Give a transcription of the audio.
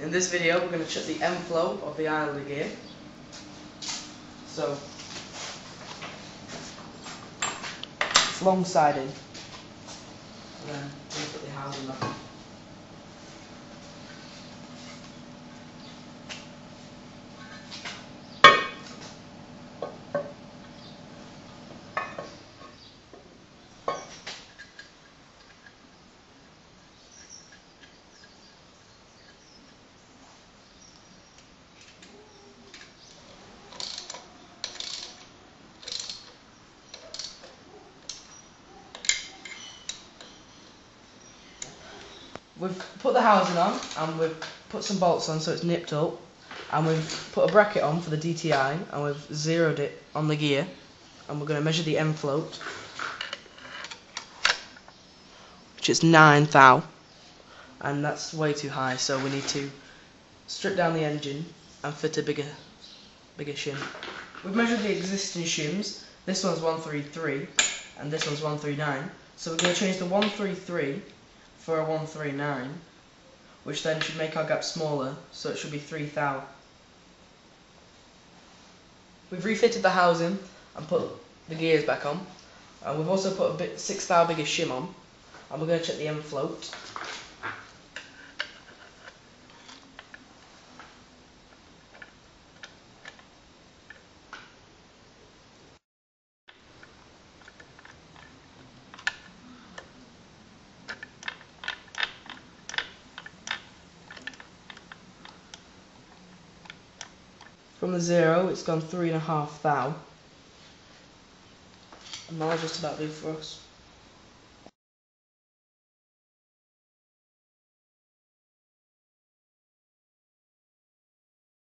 In this video we're going to check the M flow of the idler gear. So it's long sided, and then we'll put the housing back on. We've put the housing on and we've put some bolts on so it's nipped up, and we've put a bracket on for the DTI and we've zeroed it on the gear, and we're going to measure the M float, which is 9 thou, and that's way too high, so we need to strip down the engine and fit a bigger shim. We've measured the existing shims. This one's 133 and this one's 139, so we're going to change the 133 for a 139, which then should make our gap smaller, so it should be 3 thou. We've refitted the housing and put the gears back on, and we've also put a 6 thou bigger shim on, and we're going to check the M float. From the 0 it's gone 3.5 thou, and that'll just about do for us.